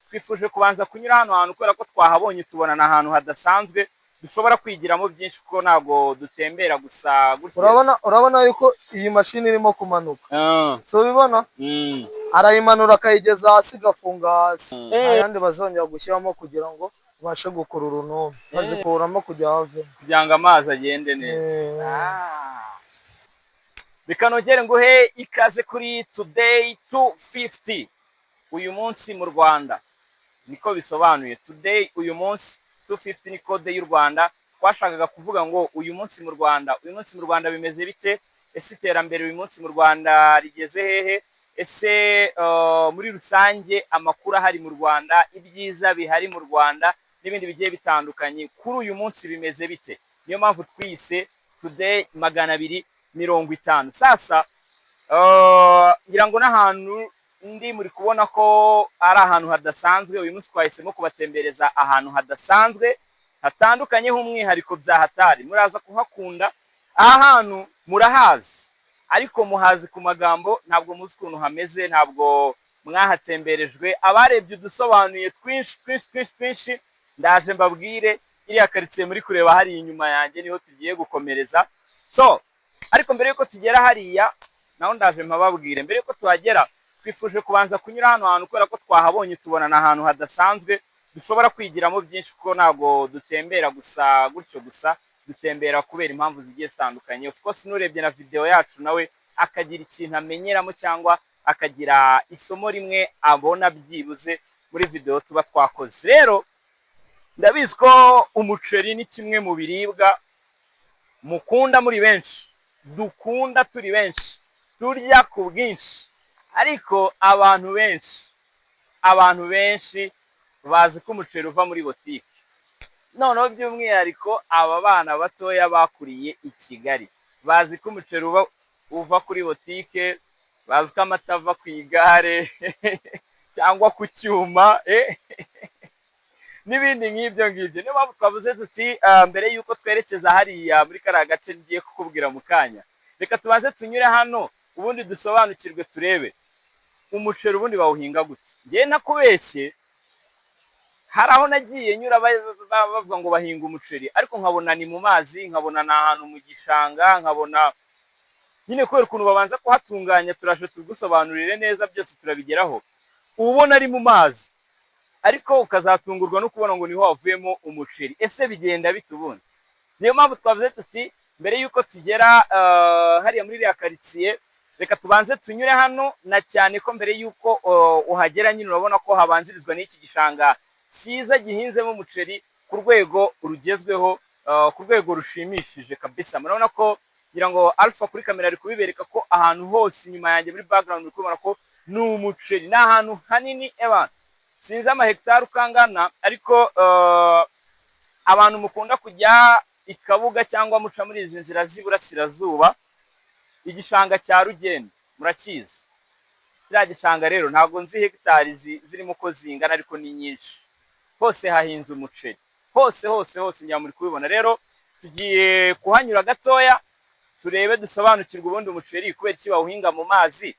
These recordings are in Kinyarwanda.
twifuje kubanza kunyura hano hantu kubera ko twahabonye tubona na ahantu hadasanzwe dushobora kwigiramo byinshi kuko ntago dutembera gusa gutya. Urabona yuko iyi mashini irimo kumanuka, so ubibona arayimanura akayigeza hasi igafunga hasi, ayandi bazongera gushyiramo kugira ngo ubashe gukurura urunombe, bazikuramo kugira ngo amazi agende neza. Bikanogere nguhe ikaze kuri Today 250. Uyu munsi mu Rwanda niko bisobanuye. Today uyu munsi 250 ni code y'u Rwanda. Twashakaga kuvuga ngo uyu munsi mu Rwanda bimeze bite? Ese iterambere uyu munsi mu Rwanda rigeze hehe? Ese muri rusange amakuru ahari mu Rwanda, ibyiza bihari mu Rwanda n'ibindi bigiye bitandukanye kuri uyu munsi bimeze bite? Niyo mpamvu twise Today 250. Sasa ngira ngo n'ahantu ndi muri kubona ko ari ahantu hadasanzwe. Uyu munsi twahisemo kubatembereza ahantu hadasanzwe hatandukanye h'umwihariko bya hatari. Muraza kuhakunda. Aha hantu murahazi ariko muhazi ku magambo, ntabwo muzi ukuntu hameze, ntabwo mwahatemberejwe. Abarebye udusobanuye twinshi ndaje mbabwire. Iriya karitsiye muri kureba hari inyuma yanjye niho tugiye gukomereza. So ariko mbere yuko tugera hariya naho ndaje mpababwire. Mbere yuko tuhagera twifuje kubanza kunyura hano hantu kubera ko twahabonye tubona na ahantu hadasanzwe dushobora kwigiramo byinshi kuko ntago dutembera gusa gutyo gusa, dutembera kubera impamvu zigiye zitandukanye. Of course n'urebye na video yacu nawe akagira ikintu amenyeramo cyangwa akagira isomo rimwe abona byibuze muri video tuba twakoze. Rero ndabizi ko umuceri ni kimwe mu biribwa mukunda muri benshi, dukunda turi benshi, turya ku bwinshi, ariko abantu benshi bazi ko umuceri uva muri botike. Noneho by'umwihariko aba bana batoya bakuriye i Kigali bazi ko umuceri uva kuri botike, bazi ko amata ava ku igare cyangwa ku cyuma n'ibindi nk'ibyo ngibyo. Niyo mpamvu twavuze tuti mbere y'uko twerekeza hariya muri kariya gace ngiye kukubwira mu kanya, reka tubanze tunyure hano ubundi dusobanukirwe, turebe umuceri ubundi bawuhinga gute. Ngiye nakubeshye, hari aho nagiye nyura bavuga ngo bahinga umuceri ariko nkabona ni mu mazi, nkabona ni ahantu mu gishanga, nkabona nyine kubera ukuntu babanza kuhatunganya. Turaje tugusobanurire neza, byose turabigeraho. Ubona ari mu mazi ariko ukazatungurwa no kubona ngo niho wavuyemo umuceri. Ese bigenda bite ubundi? Niyo mpamvu twavuze tuti mbere y'uko tugera hariya muri iriya karitsiye, reka tubanze tunyure hano, na cyane ko mbere y'uko uhagera nyine urabona ko habanzirizwa n'iki gishanga cyiza gihinzemo umuceri ku rwego rugezweho, ku rwego rushimishije kabisa. Murabona ko ngira ngo Alpha kuri kamera ari kubibereka ko ahantu hose inyuma yanjye muri background uri kubona ko ni umuceri. Ni ahantu hanini sinzi amahegitari ukangana, ariko abantu mukunda kujya i Kabuga cyangwa muca muri izi nzira z'iburasirazuba, igishanga cya Rugende murakizi. Kiriya gishanga rero ntabwo nzi hegitari zirimo ko zingana, ariko ni nyinshi. Hose hahinze umuceri, hose njya muri kubibona. Rero tugiye kuhanyura gatoya turebe, dusobanukirwe ubundi umuceri kubera iki bawuhinga mu mazi,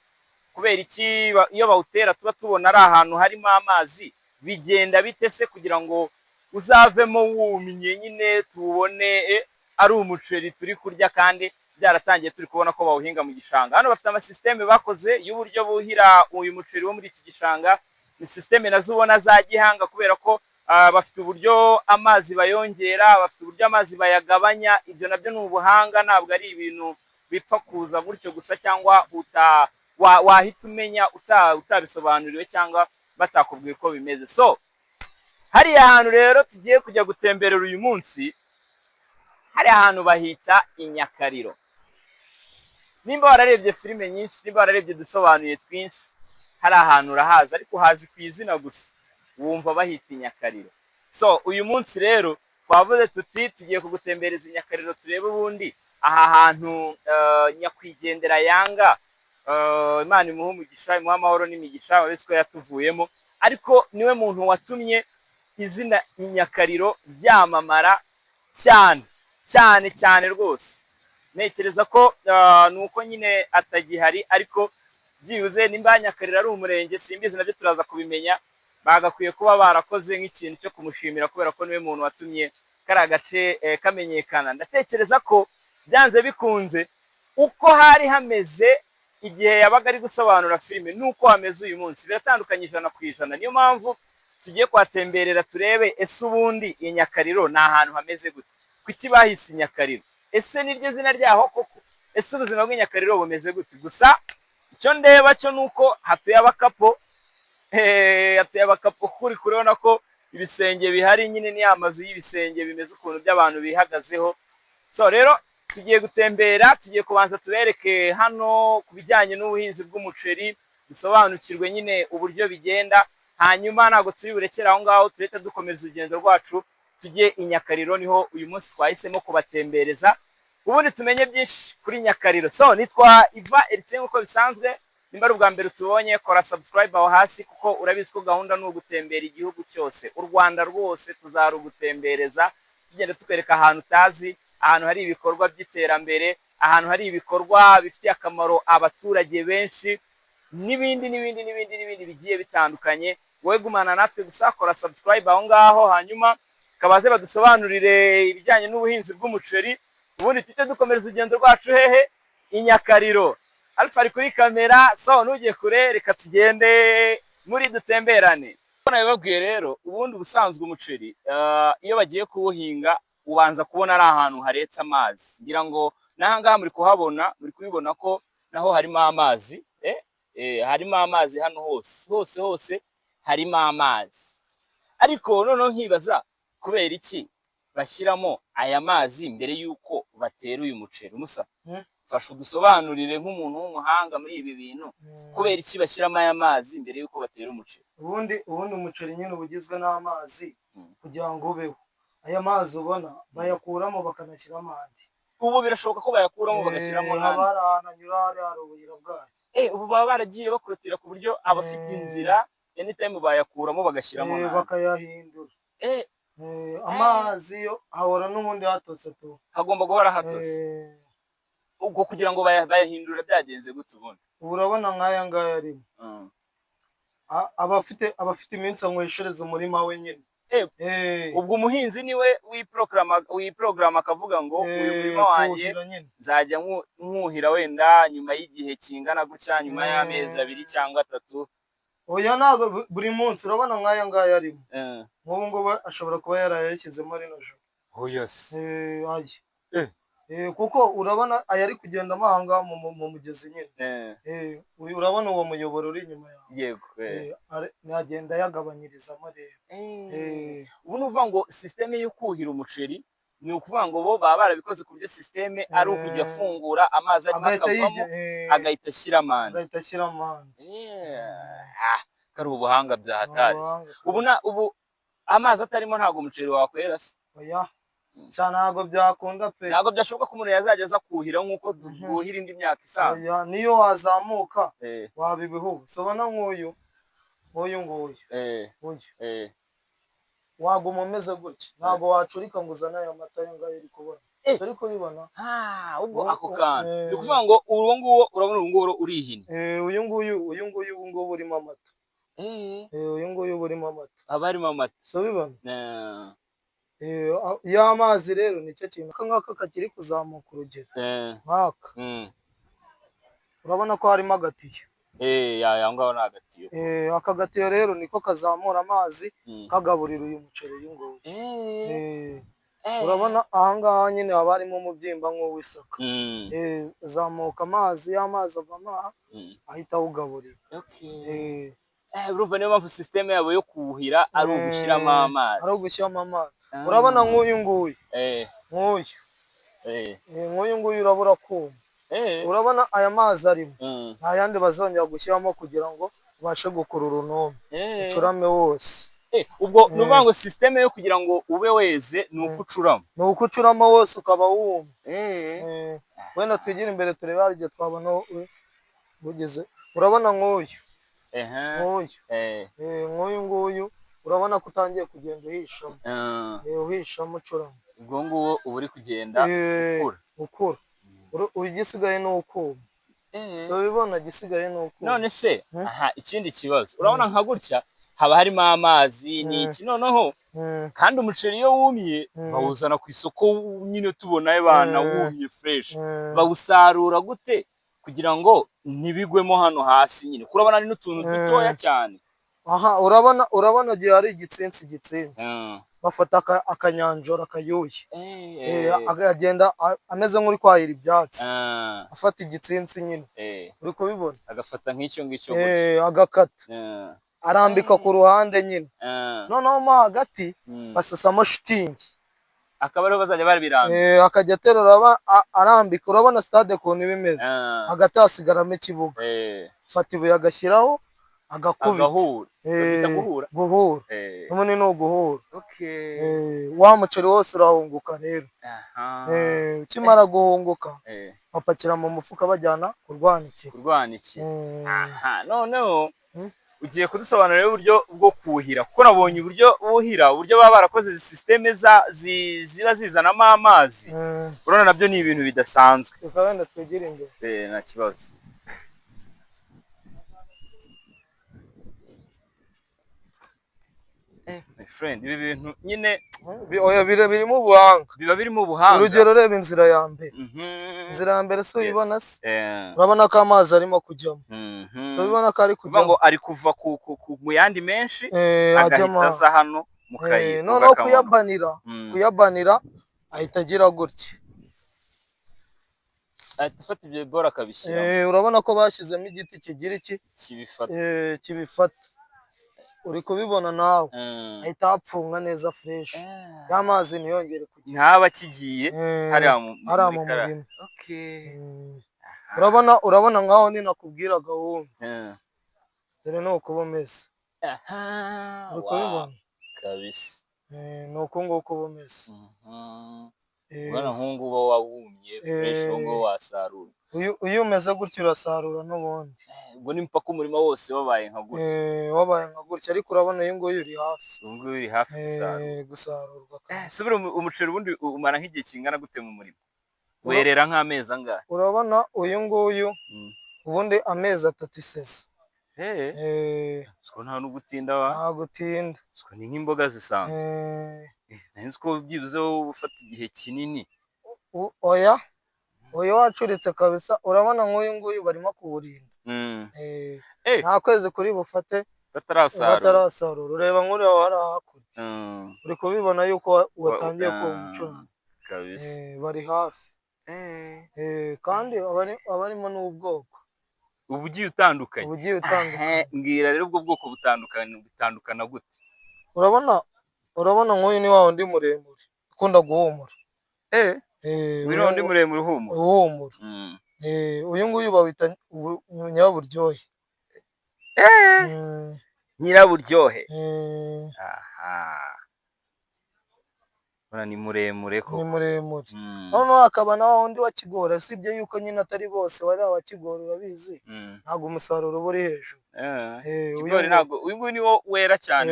kubera iki iyo bawutera tuba tubona ari ahantu harimo amazi. Bigenda bite se kugira ngo uzavemo wumye nyine tuwubone ari umuceri turi kurya kandi byaratangiye turi kubona ko bawuhinga mu gishanga. Hano bafite amasysiteme bakoze y'uburyo buhira uyu muceri wo muri iki gishanga. Ni systeme nazo ubona za gihanga kubera ko bafite uburyo amazi bayongera, bafite uburyo amazi bayagabanya. Ibyo nabyo ni ubuhanga, ntabwo ari ibintu bipfa kuza gutyo gusa cyangwa wahita umenya utabisobanuriwe cyangwa batakubwiye uko bimeze. So hariya hantu rero tugiye kujya gutemberera uyu munsi, hari ahantu bahita i Nyakariro. Nimba wararebye filime nyinshi, nimba wararebye dusobanuye twinshi, hari ahantu urahazi ariko hazi ku izina gusa, wumva bahita i Nyakariro. So uyu munsi rero twavuze tuti tugiye kugutembereza i Nyakariro, turebe ubundi aha hantu nyakwigendera Yanga, Imana imuhe umugisha, imuhe amahoro n'imigisha, uretse ko yatuvuyemo, ariko niwe muntu watumye izina i Nyakariro ryamamara cyane rwose. Ntekereza ko nuko nyine atagihari, ariko byibuze nimba Nyakariro ari umurenge simbizi, nabyo turaza kubimenya. bagakwiye kuba barakoze nk'ikintu cyo kumushimira kubera ko niwe muntu watumye kari agace kamenyekana. Ndatekereza ko byanze bikunze uko hari hameze igihe yabaga ari gusobanura filime nuko hameze uyu munsi biratandukanye 100%. Niyo mpamvu tugiye kwatemberera turebe ese ubundi i Nyakariro ni ahantu hameze gute, kuki bahise Nyakariro, ese niryo zina ryaho koko, ese ubuzima bw'i Nyakariro bumeze gute. Gusa icyo ndeba cyo nuko hatuye abakapo, hatuye abakapo kuri kurabona ko ibisenge bihari nyine ni amazu y'ibisenge bimeze ukuntu by'abantu bihagazeho. So rero tugiye gutembera, tugiye kubanza tubereke hano ku bijyanye n'ubuhinzi bw'umuceri, dusobanukirwe nyine uburyo bigenda, hanyuma ntabwo turi burekere aho ngaho, tureta dukomeza urugendo rwacu tujye i Nyakariro, niho uyu munsi twahisemo kubatembereza ubundi tumenye byinshi kuri Nyakariro. So nitwa Iva Eritse nk'uko bisanzwe, nimba ari ubwa mbere utubonye kora subscribe aho hasi, kuko urabizi ko gahunda ni ugutembera igihugu cyose, u Rwanda rwose tuzarugutembereza tugenda tukwereka ahantu utazi, ahantu hari ibikorwa by'iterambere, ahantu hari ibikorwa bifitiye akamaro abaturage benshi, n'ibindi bigiye bitandukanye. Wowe gumana natwe gusa kora subscribe aho ngaho, hanyuma kabaze badusobanurire ibijyanye n'ubuhinzi bw'umuceri, ubundi tujye dukomereza urugendo rwacu hehe i Nyakariro. Alpha ari kuri kamera, so nujye kure, reka tugende muri dutemberane. Nabibabwiye rero, ubundi ubusanzwe umuceri iyo bagiye kuwuhinga ubanza kubona ari ahantu haretse amazi. Ngira ngo n'ahangaha muri kuhabona, muri kubibona ko naho harimo amazi, harimo amazi hano hose harimo amazi. Ariko noneho nkibaza kubera iki bashyiramo aya mazi mbere yuko batera uyu muceri. Musa fasha udusobanurire nk'umuntu w'umuhanga muri ibi bintu, kubera iki bashyiramo aya mazi mbere yuko batera umuceri. Ubundi umuceri nyine ubugizwe n'amazi kugira ngo ubeho. Aya mazi ubona bayakuramo bakanashyiramo andi. Ubu birashoboka ko bayakuramo bagashyiramo andi. Abarahanyura hari ubuyira bwayo. Ubu baba baragiye bakurutira ku buryo abafite inzira anytime bayakuramo bagashyiramo andi. Bakayahindura. Amazi yo ahora n'ubundi hatose tu. Hagomba guhora hatose. Ubwo kugira ngo bayahindura byagenze gute ubundi? Urabona nk'aya ngaya arimo. Abafite iminsi anyweshereza umurima we nyine. Ubwo umuhinzi niwe wiprograma akavuga ngo uyu murima wanjye nzajya nkuhira wenda nyuma y'igihe kingana gutya, nyuma y'amezi 2 cyangwa 3. Oya ntago buri munsi. Urabona nk'aya ngaya arimo. Nk'ubu ngubu ashobora kuba yarayashyizemo rino joro. Yes. Kuko urabona aya ari kugenda amahanga mu mugezi nyine. Urabona uwo muyoboro uri inyuma yawe. Yego. Nagenda yagabanyirizamo rero. Ubu nuvuga ngo systeme yo kuhira umuceri ni ukuvuga ngo bo baba barabikoze ku buryo systeme ari ukujya afungura amazi arimo akavamo agahita ashyira amande. Kari ubuhanga bya hatari. Ubu amazi atarimo ntago umuceri wakwera se. Oya cyane ntago byakunda pe. Ntago byashoboka ko umuntu yazajya aza kuhira nk'uko duhira indi myaka isanzwe. Oya niyo wazamuka wabibihu. Sobana nk'uyu waguma umeze gutya, ntago wacurika ngo uzane aya mata y'ingayo iri kubona. Uri kubibona? Ubwo ako kantu ni ukuvuga ngo uwo nguwo urabona ubu nguwo urihina. Uyu nguyu urimo amata. Uyu nguyu urimo amata. Abarimo amata. So bibona? Y'amazi rero nicyo kintu nk'aka kakiri kuzamuka urugero. Nk'aka. Urabona ko harimo agatiyo. Yangaho ni agatiyo. Aka gatiyo rero niko kazamura amazi kagaburira uyu muceri uyu nguyu. Urabona ahangaha nyine haba harimo umubyimba nk'uw'isaka. Zamuka amazi, y'amazi avamo ahita awugaburira. Urumva niyo mpamvu systeme yabo yo kuhira ari ugushyiramo amazi. Urabona nk'uyu nguyu. Nk'uyu nguyu urabura kuma. Urabona aya mazi arimo nta yandi bazongera gushyiramo kugira ngo ubashe gukurura urunombe ucurame wose. Ubwo nuvuga ngo systeme yo kugira ngo ube weze ni uko ucuramo. Ni uko ucuramo wose ukaba wumva. Wenda twigira imbere turebe hari igihe twabona bugeze. Urabona nk'uyu. Nk'uyu nguyu urabona ko utangiye kugenda uhishamo. Uhishamo ucuramo. Ubwo nguwo uba uri kugenda ukura. Igisigaye ni ukuma. So bibona igisigaye ni ukuma. None se ikindi kibazo urabona nka gutya haba harimo amazi n'iki noneho kandi umuceri iyo wumye bawuzana ku isoko nyine tubonayo bana wumye fresh bawusarura gute kugira ngo ntibigwemo hano hasi nyine kurabona ni n'utuntu dutoya cyane. Aha urabona gihe hari igitsinsi bafata akanyanjora kayuye agenda ameze nk'uri kwahira ibyatsi afata igitsinsi nyine uri kubibona agafata nk'icyo ngicyo agakata arambika ku ruhande nyine noneho mo hagati basasamo shitingi akaba ariho bazajya barabirambika akajya aterura arambika urabona stade ukuntu iba imeze hagati hasigaramo ikibuga fata ibuye agashyiraho guhura n'ubundi ni uguhura wa muceri wose urahunguka rero ukimara guhunguka bapakira mu mufuka bajyana kurwanikira. Noneho ugiye kudusobanurira uburyo bwo kuhira kuko nabonye uburyo buhira uburyo baba barakoze izi systeme ziba zizanamo amazi urabona nabyo ni ibintu bidasanzwe. Reka wenda twegere imbere nta kibazo. My friend ibi bintu nyine birimo ubuhanga biba birimo ubuhanga. Urugero reba inzira ya mbere so ubibona se urabona ko amazi arimo kujyamo so ubibona ko ari kujyamo ngo ari kuva mu yandi menshi agahita aza hano mu kayira noneho kuyabanira ahita agira gutya ahita afata ibyo bibora akabishyira urabona ko bashyizemo igiti kigira iki kibifata uri kubibona nawe ahita hapfunga neza fresh y'amazi ntiyongere kujya ntaba kigiye hariya mu murima. urabona nkaho ni nakubwira gahunda dore ni uko bumeze uri kubibona kabisa ni uko nguko bumeze ubona nk'ubu uba wawumye fresh ngo wasarura uyu umeze gutya urasarura n'ubundi ubwo ni mpaka umurima wose wabaye nka gutya ariko urabona uyu nguyu uri hafi gusarurwa. Subira umuceri ubundi umara nk'igihe kingana gute mu murima werera nk'amezi angahe? Urabona uyu nguyu ubundi amezi 3 isesa nta n'ugutinda nta gutinda ni nk'imboga zisanzwe nzi ko byibuze ufata igihe kinini. Oya wacuritse kabisa urabona nk'uyu nguyu barimo kuwurinda nta kwezi kuri bufate batarasarura ureba nk'uriya wari hakurya uri kubibona yuko watangiye kuba umucunga bari hafi kandi abarimo n'ubwoko ubugiye utandukanye mbwira rero ubwo bwoko butandukana gute? urabona nk'uyu ni wa wundi muremure ukunda guhumura uyu wundi muremure uhumura uyu nguyu bawita nyiraburyohe nyiraburyohe ni muremure ko ni muremure noneho hakaba na wundi wa kigori usibye yuko nyine atari bose bari aba kigori urabizi ntabwo umusaruro uba uri hejuru kigori ntabwo uyu nguyu ni wo wera cyane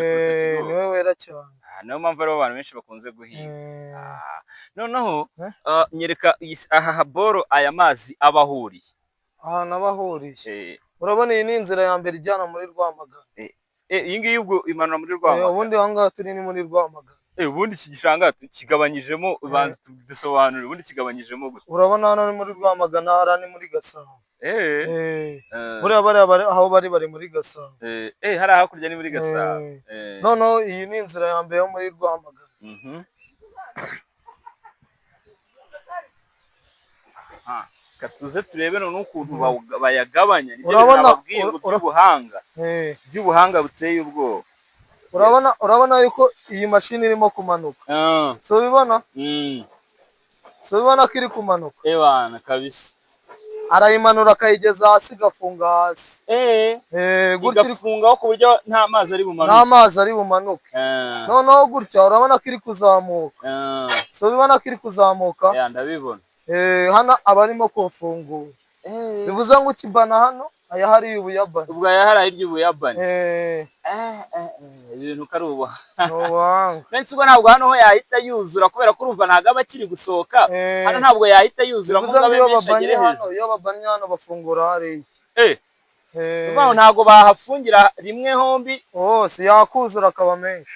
ni we wera cyane niyo mpamvu ariho abantu benshi bakunze guhinga. Noneho nyereka aha boro aya mazi aba ahuriye ahantu aba ahuriye urabona iyi ni inzira ya mbere ijyana muri Rwamagana iyi ngiyi ubwo imanura muri Rwamagana ubundi aha ngaha turi ni muri Rwamagana ubundi iki gishanga kigabanyijemo ubanza dusobanura ubundi kigabanyijemo gute? Urabona hano ni muri Rwamagana hara ni muri Gasabo buriya aho bari muri Gasabo hari hakurya ni muri Gasabo noneho iyi ni inzira ya mbere yo muri Rwamagana katuze turebe none ukuntu bayagabanya urabona by'ubuhanga buteye ubwoba. urabona yuko iyi mashini irimo kumanuka so ubibona ko iri kumanuka kabisa arayimanura akayigeza hasi igafunga hasi igafungaho ku buryo nta mazi ari bumanuke noneho gutya urabona ko iri kuzamuka so ubibona ko iri kuzamuka ndabibona hano aba arimo kufungura bivuze ngo ukibana hano aya hari ubuyabani ubwo aya hari iry'ubuyabani ibintu kari ubuhanga benshi ubwo ntabwo hano ho yahita yuzura kubera ko urumva ntabwo aba akiri gusohoka hano ntabwo yahita yuzura ngo abe menshi agere hejuru iyo babanye hano bafungura hariya Uvaho ntago bahafungira rimwe hombi hose yakuzura akaba menshi.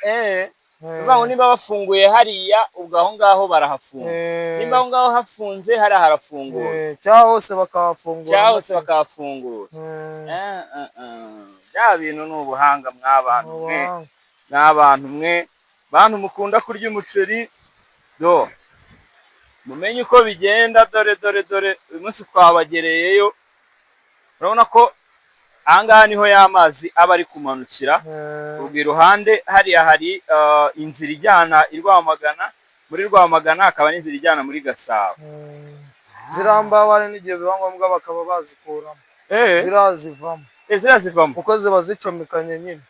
Uvaho niba bafunguye hariya ubwo aho ngaho barahafunga. Nimba aho ngaho hafunze hari harafungura. Cya hose bakahafungura. Cya hose bakahafungura. Ya bintu n'ubuhanga mw'abantu mwe. N'abantu mwe. Bantu mukunda kurya umuceri. Do. Mumenye uko bigenda dore uyu munsi twabagereyeyo. Urabona ko ahangaha niho y'amazi aba ari kumanukira. Ubwo iruhande hariya hari inzira ijyana i Rwamagana. Muri Rwamagana hakaba n'inzira ijyana muri Gasabo. Zirambabare n'igihe biba ngombwa bakaba bazikuramo. Zirazivamo. Zirazivamo. Kuko ziba zicomekanye nyine.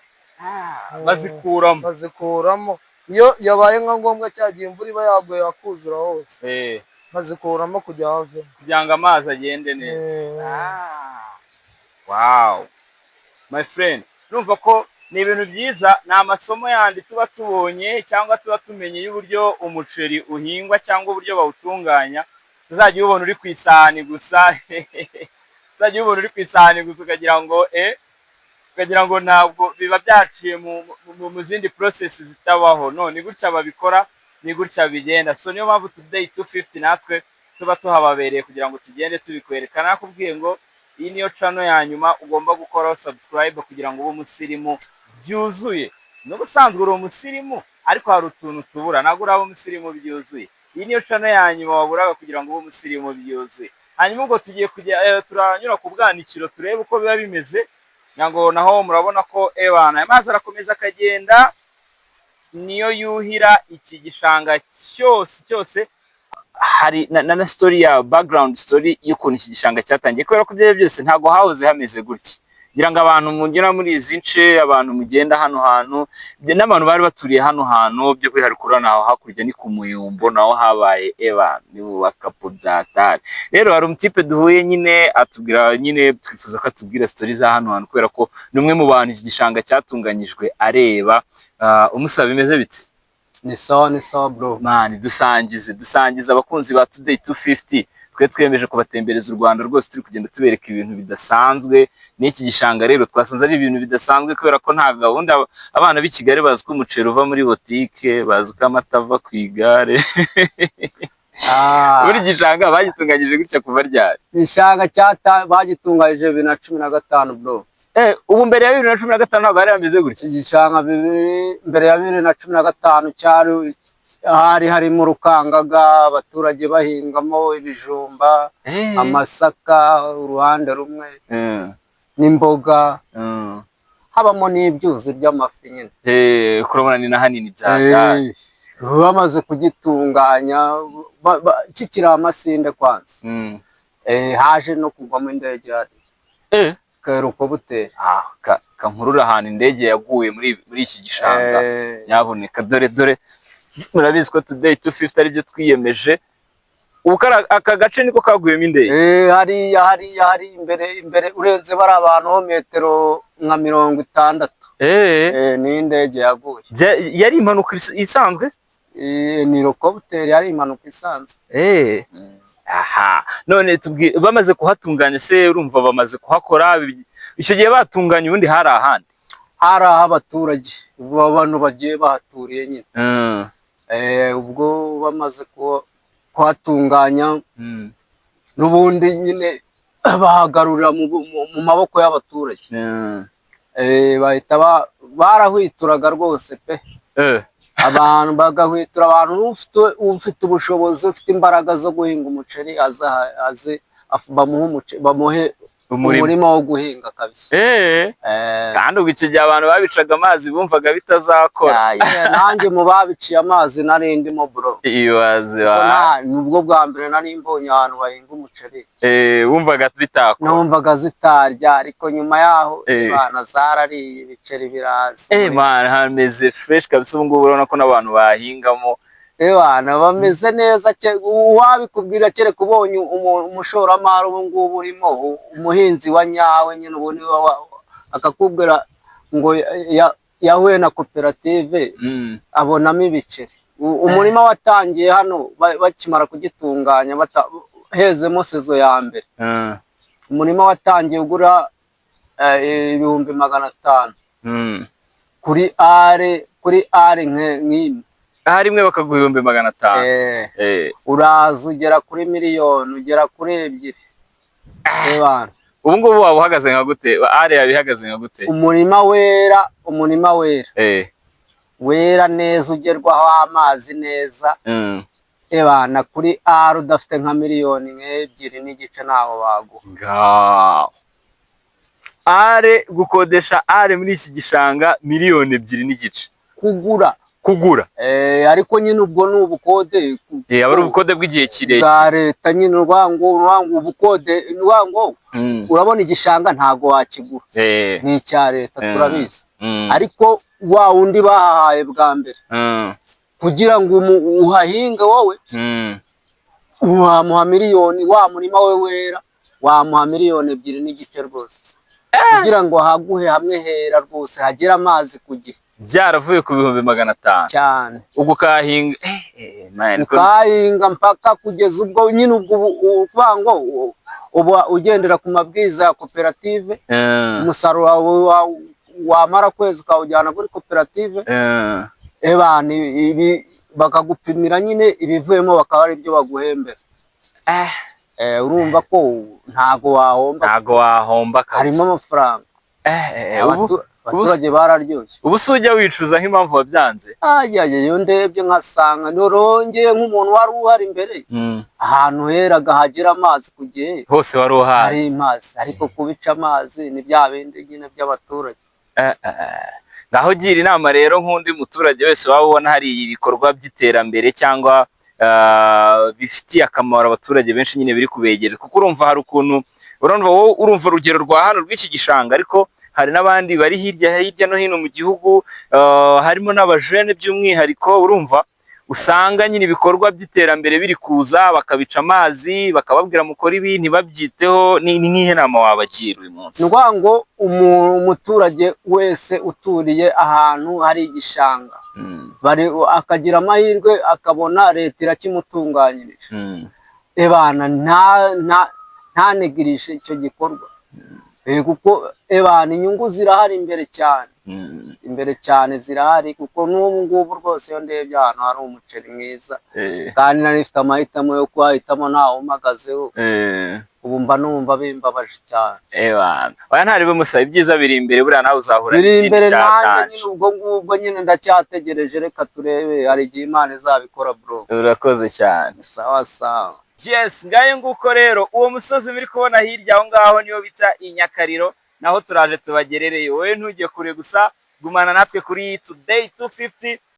Bazikuramo. Iyo yabaye nka ngombwa cyagiye imvura iba yaguye akuzura hose. Bazikuramo kujya havemo. Kugira ngo amazi agende neza. Wow. My friend, numva ko ni ibintu byiza, ni amasomo yandi tuba tubonye cyangwa tuba tumenye y'uburyo umuceri uhingwa cyangwa uburyo bawutunganya. Tuzajya ubona uri ku isahani gusa. Tuzajya ubona uri ku isahani gusa ukagira ngo ntabwo biba byaciye mu zindi process zitabaho. No, ni gutya babikora, ni gutya bigenda. So niyo mpamvu today 250 natwe tuba tuhababereye kugira ngo tugende tubikwerekana. Nakubwiye ngo iyi niyo channel ya nyuma ugomba gukoraho subscribe kugira ngo ube umusirimu byuzuye. N'ubusanzwe uri umusirimu ariko hari utuntu tubura, ntabwo uraba umusirimu byuzuye. Iyi niyo channel ya nyuma waburaga kugira ngo ube umusirimu byuzuye. Hanyuma ubwo tugiye kujya turanyura ku bwanikiro turebe uko biba bimeze. Ngo naho murabona ko amazi arakomeza akagenda, niyo yuhira iki gishanga cyose. Hari na story ya background story y'ukuntu iki gishanga cyatangiye, kubera ko byo byose ntago hahoze hameze gutya. Ngira ngo abantu mugera muri izi nce, abantu mugenda hano hantu, n'abantu bari baturiye hano hantu byo kwiharikura naho hakurya ni ku Muyumbo, naho habaye ni wakapo byatari. Rero hari umutipe duhuye nyine atubwira, nyine twifuza ko atubwira story za hano hantu, kubera ko ni umwe mu bantu iki gishanga cyatunganyijwe areba. Umusaba bimeze biti? Ni sawa bro. Man, dusangize abakunzi ba Today 250. Twe twemeje kubatembereza u Rwanda rwose, turi kugenda tubereka ibintu bidasanzwe. N'iki gishanga rero twasanze ari ibintu bidasanzwe, kubera ko nta gahunda. Abana b'i Kigali bazi ko umuceri uva muri botike, bazi ko amata ava ku igare. Muri gishanga bagitunganyije gutya kuva ryari? Gishanga bagitunganyije 2015 bro. Ubu mbere ya 2015 ntabwo hari hameze gutya. Igishanga mbere ya 2015 cyari hari mu Rukangaga, abaturage bahingamo ibijumba, amasaka uruhande rumwe, n'imboga, habamo n'ibyuzi by'amafi nyine. Kurabona ni na hanini byatari. Bamaze kugitunganya kikiri amasinde kwanza. Haje no kugwamo indege hari. Karuko bute. Kankurura ahantu indege yaguye muri iki gishanga. Nyaboneka dore murabizi ko Today 250 ari byo twiyemeje. Aka gace niko kaguyemo indege. Hari imbere urenze bari abantu ho metero nka 60. Ni indege yaguye. Yari impanuka isanzwe? Ni helicopter, yari impanuka isanzwe. Aha, none bamaze kuhatunganya se, urumva bamaze kuhakora icyo gihe batunganya ubundi hari ahandi? Hari abaturage abantu bagiye bahaturiye nyine. Ubwo bamaze kuhatunganya n'ubundi nyine bahagarurira mu maboko y'abaturage. Bahita barahwituraga rwose pe. Abantu bagahwitura, abantu ufite ubushobozi, ufite imbaraga zo guhinga umuceri aze bamuhe umurima wo guhinga kabisa. Kandi ubwo icyo gihe abantu babicaga amazi bumvaga bitazakora. Nanjye mu babiciye amazi nari ndimo bro. Nubwo bwa mbere nari mbonye ahantu bahinga umuceri. Wumvaga bitakora? Numvaga zitarya, ariko nyuma yaho abana zarariye ibiceri biraza. Man, hameze fresh kabisa. Ubu ngubu urabona ko n'abantu bahingamo. Ebana bameze neza, wabikubwira kereka ubonye umushoramari ubu ngubu urimo umuhinzi wa nyawe nyine, ubu ni akakubwira ngo yahuye na koperative abonamo ibiceri. Umurima watangiye hano bakimara kugitunganya hezemo sezo ya mbere. Umurima watangiye ugura ibihumbi 500 kuri are nk'imwe aha rimwe bakaguha ibihumbi 500. uraza ugera kuri miliyoni, ugera kuri 2. Ubu ngubu waba uhagaze nka gute? Are yawe ihagaze nka gute? umurima wera neza, ugerwaho amazi neza. Ebana kuri are udafite nka miliyoni 2.5 naho baguha. Are gukodesha are muri iki gishanga miliyoni 2.5 kugura. Ariko nyine ubwo ni ubukode. Aba ari ubukode bw'igihe kirekire bwa leta nyine, urwango ubukode urwango. Urabona igishanga ntago wakigura, ni icya leta turabizi. Ariko wa wundi bahahaye bwa mbere kugira ngo uhahinge wowe, wamuha miliyoni, wa murima we wera wamuha miliyoni 2.5 rwose, kugira ngo haguhe hamwe hera rwose, hagera amazi ku gihe. Byaravuye ku bihumbi 500 cyane. Ubwo kahinga ukahinga mpaka kugeza ubwo nyine ubwo uvango uba ugendera ku mabwiriza ya koperative. Umusaruro wamara kwezi ukawujyana kuri koperative. Ebana ibi bakagupimira nyine ibivuyemo, bakaba ari byo baguhembera. Urumva ko ntago wahomba, harimo amafaranga. Abaturage bararyoshye. Ubu se ujya wicuza nk'impamvu wabyanze? Yo ndebye nkasanga norongeye nk'umuntu wari uhari imbere, ahantu heraga hagera amazi ku gihe hose wari uhari, hari amazi. Ariko kubica amazi ni bya bindi nyine by'abaturage. Ngaho gira inama rero nk'undi muturage wese waba ubona hari ibikorwa by'iterambere cyangwa bifitiye akamaro abaturage benshi nyine biri kubegereza, kuko urumva hari ukuntu urumva urugero rwa hano rw'iki gishanga, ariko hari n'abandi bari hirya no hino mu gihugu, harimo n'abajene by'umwihariko. Urumva usanga nyine ibikorwa by'iterambere biri kuza bakabica amazi, bakababwira mukora ibi ntibabyiteho. Ni nk'ihe nama wabagira uyu munsi? Ngo umuturage wese uturiye ahantu hari igishanga akagira amahirwe akabona leta irakimutunganyirije, ebana ntanegirishe icyo gikorwa, kuko ebana inyungu zirahari imbere cyane zirahari. Kuko n'ubu ngubu rwose iyo ndebye ahantu hari umuceri mwiza, kandi nari mfite amahitamo yo kuhahitamo ntawe umagazeho, ubu mba numva bimbabaje cyane. Oya ntaribe musaba, ibyiza biri imbere, buriya nawe uzahura n'ikindi cyatanje. Nyine ubwo ngubwo nyine ndacyategereje, reka turebe, hari igihe Imana izabikora bro. Urakoze cyane. Sawa sawa. Yes, ngaye nguko rero uwo musozi muri kubona hirya aho ngaho niyo bita i Nyakariro, naho turaje tubagerereye. Wowe ntujye kure gusa, gumana natwe kuri Today 250